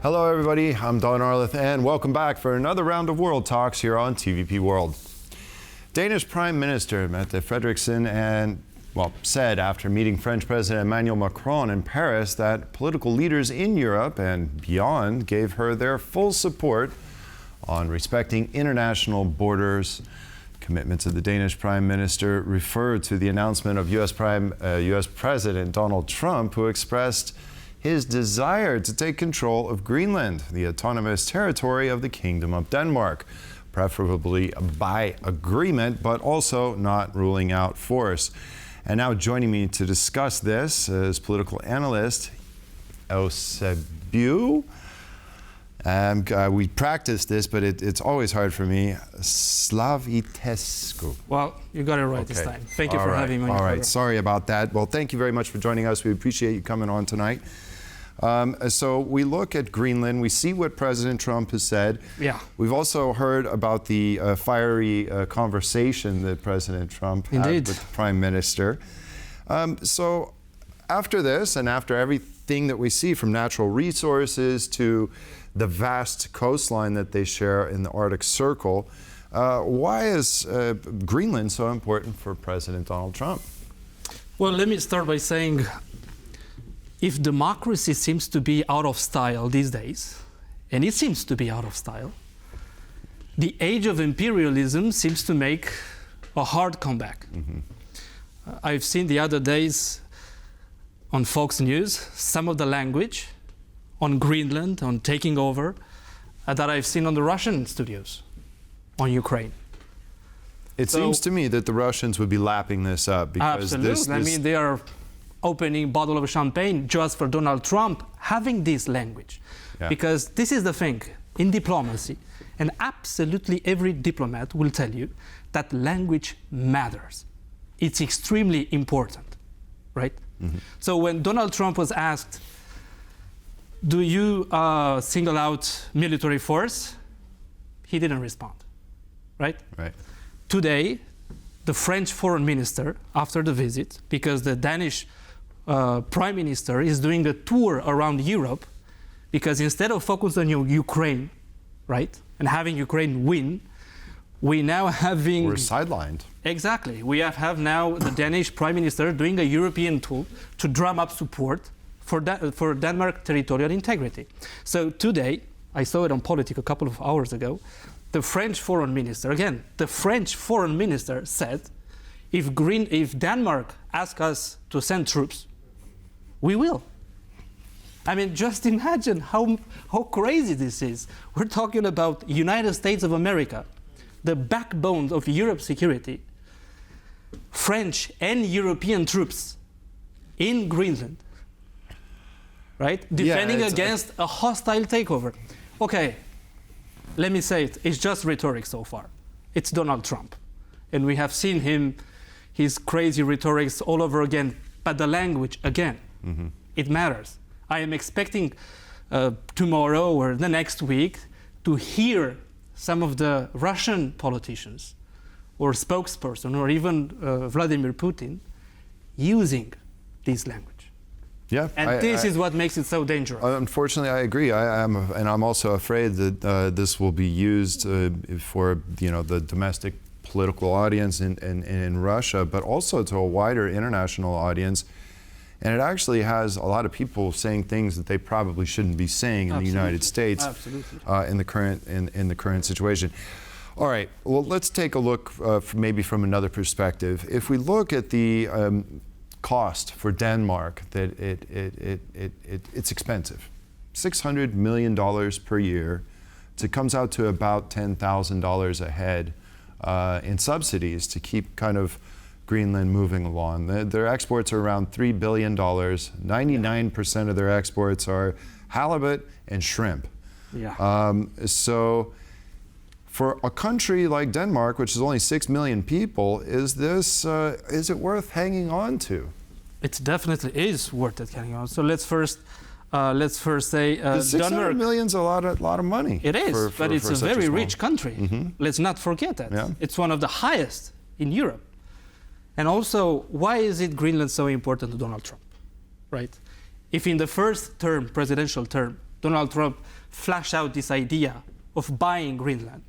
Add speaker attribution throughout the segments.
Speaker 1: Hello everybody, I'm Don Arleth and welcome back for another round of World Talks here on TVP World. Danish Prime Minister Mette Frederiksen said after meeting French President Emmanuel Macron in Paris that political leaders in Europe and beyond gave her their full support on respecting international borders. Commitments of the Danish Prime Minister referred to the announcement of US President Donald Trump, who expressed his desire to take control of Greenland, the autonomous territory of the Kingdom of Denmark, preferably by agreement, but also not ruling out force. And now joining me to discuss this is political analyst Eusebiu. We practiced this, but it's always hard for me. Slavitescu.
Speaker 2: Well, you got it right this time. Thank you for having me.
Speaker 1: All right, sorry about that. Well, thank you very much for joining us. We appreciate you coming on tonight. So we look at Greenland, we see what President Trump has said.
Speaker 2: Yeah.
Speaker 1: We've also heard about the fiery conversation that President Trump had with the Prime Minister. So after this, and after everything that we see from natural resources to the vast coastline that they share in the Arctic Circle, why is Greenland so important for President Donald Trump?
Speaker 2: Well, let me start by saying, if democracy seems to be out of style these days, and it seems to be out of style, the age of imperialism seems to make a hard comeback. I've seen the other days on Fox News some of the language on Greenland, on taking over, that I've seen on the Russian studios, on Ukraine.
Speaker 1: It seems to me that the Russians would be lapping this up because
Speaker 2: absolutely. I mean, they are opening a bottle of champagne just for Donald Trump having this language. Yeah. Because this is the thing in diplomacy, and absolutely every diplomat will tell you that language matters. It's extremely important, right? So when Donald Trump was asked, do you single out military force? He didn't respond, right?
Speaker 1: Right.
Speaker 2: Today, the French foreign minister, after the visit, because the Danish Prime Minister is doing a tour around Europe, because instead of focusing on Ukraine, right, and having Ukraine win, we're sidelined. Exactly. We have now the Danish Prime Minister doing a European tour to drum up support for Denmark territorial integrity. So today, I saw it on Politics a couple of hours ago, the French foreign minister, again, the French foreign minister said, if Denmark asks us to send troops, we will. I mean, just imagine how crazy this is. We're talking about United States of America, the backbone of Europe's security, French and European troops in Greenland, right? Defending against a hostile takeover. Okay, let me say it, it's just rhetoric so far. It's Donald Trump. And we have seen his crazy rhetorics all over again, but the language, again, it matters. I am expecting tomorrow or the next week to hear some of the Russian politicians or spokesperson or even Vladimir Putin using this language.
Speaker 1: Yeah,
Speaker 2: and this is what makes it so dangerous.
Speaker 1: Unfortunately, I agree. I'm also afraid that this will be used for the domestic political audience in Russia, but also to a wider international audience. And it actually has a lot of people saying things that they probably shouldn't be saying in the United States in the current situation. All right. Well, let's take a look maybe from another perspective. If we look at the cost for Denmark, that it's expensive, $600 million per year. It comes out to about $10,000 a head in subsidies to keep kind of Greenland moving along. Their exports are around $3 billion. 99% of their exports are halibut and shrimp.
Speaker 2: Yeah.
Speaker 1: So for a country like Denmark, which is only 6 million people, is it worth hanging on to?
Speaker 2: It definitely is worth it hanging on. So let's first say
Speaker 1: $600 million's a lot of money.
Speaker 2: It is, but it's a very rich country. Let's not forget that.
Speaker 1: Yeah.
Speaker 2: It's one of the highest in Europe. And also, why is Greenland so important to Donald Trump, right? If in the first term, presidential term, Donald Trump flashed out this idea of buying Greenland.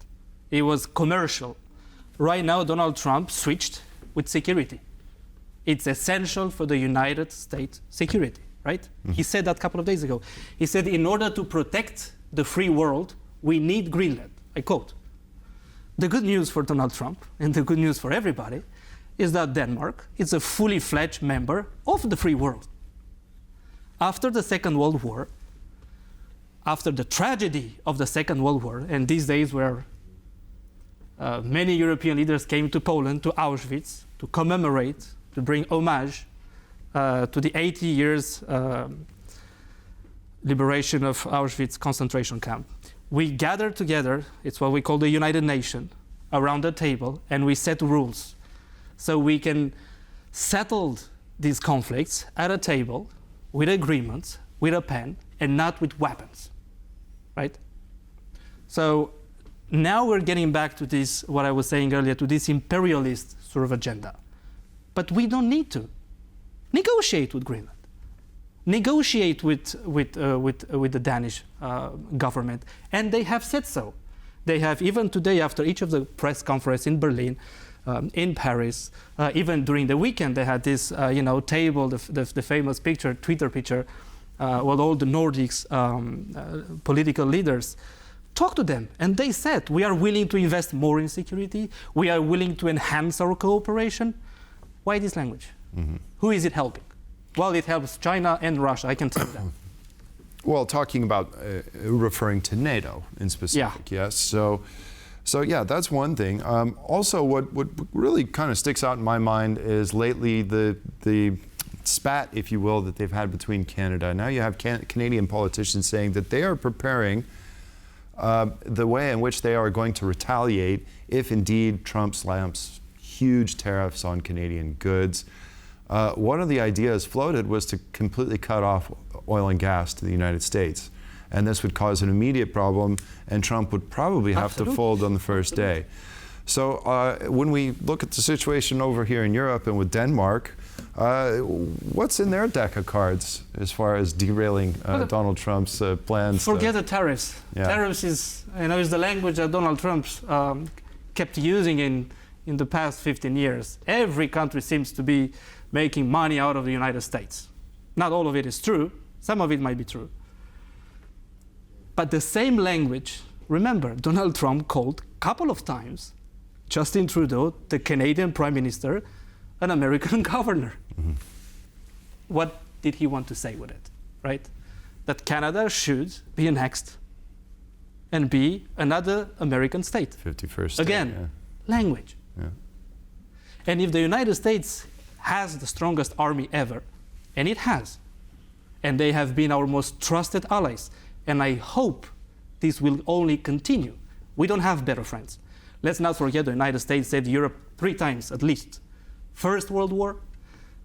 Speaker 2: It was commercial. Right now, Donald Trump switched with security. It's essential for the United States security, right? He said that a couple of days ago. He said, in order to protect the free world, we need Greenland. I quote. The good news for Donald Trump, and the good news for everybody, is that Denmark is a fully fledged member of the free world. After the Second World War, after the tragedy of the Second World War, and these days where many European leaders came to Poland, to Auschwitz, to commemorate, to bring homage to the 80 years liberation of Auschwitz concentration camp. We gathered together, it's what we call the United Nations, around the table, and we set rules. So we can settle these conflicts at a table with agreements, with a pen, and not with weapons, right? So now we're getting back to this, what I was saying earlier, to this imperialist sort of agenda. But we don't need to negotiate with Greenland. Negotiate with the Danish government, and they have said so. They have, even today, after each of the press conference in Berlin, in Paris, even during the weekend, they had this, table, the famous picture, Twitter picture, with all the Nordics political leaders. Talk to them, and they said, we are willing to invest more in security. We are willing to enhance our cooperation. Why this language? Mm-hmm. Who is it helping? Well, it helps China and Russia, I can tell you that.
Speaker 1: Well, talking about referring to NATO in specific,
Speaker 2: yeah.
Speaker 1: Yes. So yeah, that's one thing. Also, what really kind of sticks out in my mind is lately the spat, if you will, that they've had between Canada. Now you have Canadian politicians saying that they are preparing the way in which they are going to retaliate if indeed Trump slams huge tariffs on Canadian goods. One of the ideas floated was to completely cut off oil and gas to the United States. And this would cause an immediate problem, and Trump would probably have to fold on the first day. So when we look at the situation over here in Europe and with Denmark, what's in their deck of cards as far as derailing Donald Trump's plans?
Speaker 2: Forget the tariffs. Yeah. Tariffs is the language that Donald Trump kept using in the past 15 years. Every country seems to be making money out of the United States. Not all of it is true. Some of it might be true. But the same language, remember, Donald Trump called a couple of times Justin Trudeau, the Canadian Prime Minister, an American governor. Mm-hmm. What did he want to say with it, right? That Canada should be annexed and be another American state.
Speaker 1: 51st state.
Speaker 2: Again,
Speaker 1: yeah.
Speaker 2: Language.
Speaker 1: Yeah.
Speaker 2: And if the United States has the strongest army ever, and it has, and they have been our most trusted allies, and I hope this will only continue. We don't have better friends. Let's not forget the United States saved Europe 3 times at least. First World War,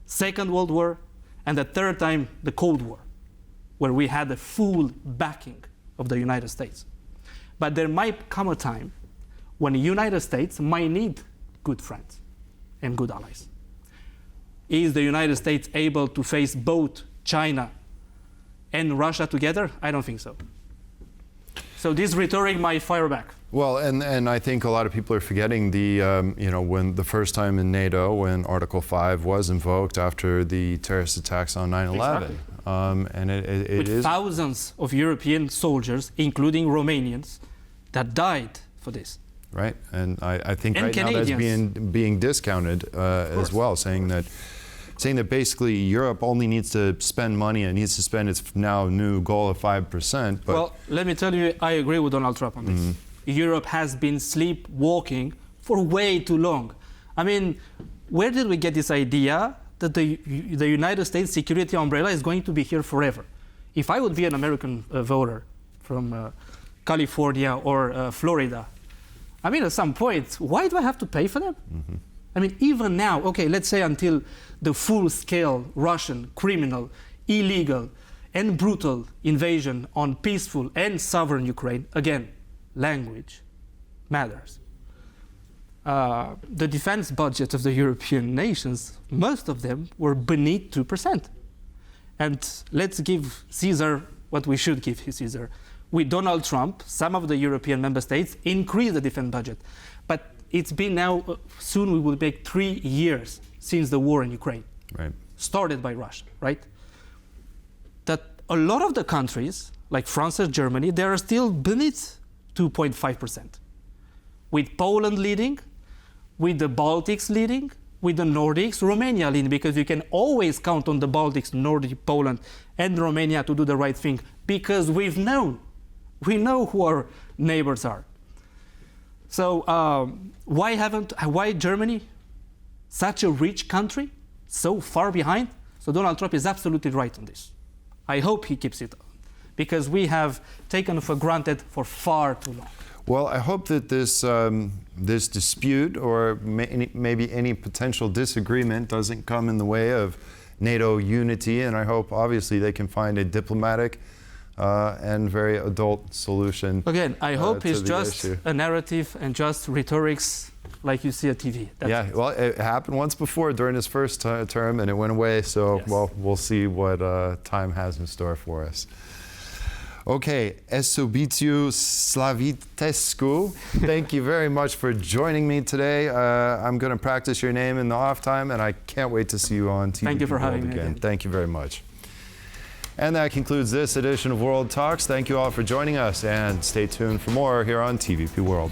Speaker 2: Second World War, and the third time, the Cold War, where we had the full backing of the United States. But there might come a time when the United States might need good friends and good allies. Is the United States able to face both China and Russia together? I don't think so. So this rhetoric might fire back.
Speaker 1: Well, and I think a lot of people are forgetting when the first time in NATO, when Article 5 was invoked after the terrorist attacks on 9/11.
Speaker 2: Exactly.
Speaker 1: And it
Speaker 2: with
Speaker 1: is
Speaker 2: thousands of European soldiers, including Romanians, that died for this.
Speaker 1: Right, and I think
Speaker 2: and
Speaker 1: right
Speaker 2: Canadians.
Speaker 1: now that's being discounted as well, saying that basically Europe only needs to spend money and needs to spend its now new goal of 5%. But
Speaker 2: well, let me tell you, I agree with Donald Trump on this. Mm-hmm. Europe has been sleepwalking for way too long. I mean, where did we get this idea that the United States security umbrella is going to be here forever? If I would be an American voter from California or Florida, I mean, at some point, why do I have to pay for them? Mm-hmm. I mean, even now, okay, let's say until the full-scale Russian, criminal, illegal, and brutal invasion on peaceful and sovereign Ukraine, again, language matters. The defense budget of the European nations, most of them were beneath 2%. And let's give Caesar what we should give Caesar. With Donald Trump, some of the European member states increased the defense budget. But it's been now, soon we will make 3 years since the war in Ukraine,
Speaker 1: Right.
Speaker 2: started by Russia, right? That a lot of the countries, like France and Germany, they are still beneath 2.5%. With Poland leading, with the Baltics leading, with the Nordics, Romania leading, because you can always count on the Baltics, Nordic, Poland, and Romania to do the right thing, because we know who our neighbors are. So why Germany, such a rich country, so far behind? So Donald Trump is absolutely right on this. I hope he keeps it, because we have taken for granted for far too long.
Speaker 1: Well, I hope that this dispute or maybe any potential disagreement doesn't come in the way of NATO unity, and I hope obviously they can find a diplomatic and very adult solution.
Speaker 2: Again, I hope it's just
Speaker 1: issue.
Speaker 2: a narrative and just rhetorics like you see on TV. That's
Speaker 1: Well, it happened once before during his first term and it went away, so
Speaker 2: Yes.
Speaker 1: well, we'll see what time has in store for us. Okay, Eusebiu Slavitescu, thank you very much for joining me today. I'm going to practice your name in the off time, and I can't wait to see you on TV.
Speaker 2: Thank you for
Speaker 1: World
Speaker 2: having me again.
Speaker 1: Thank you very much. And that concludes this edition of World Talks. Thank you all for joining us, and stay tuned for more here on TVP World.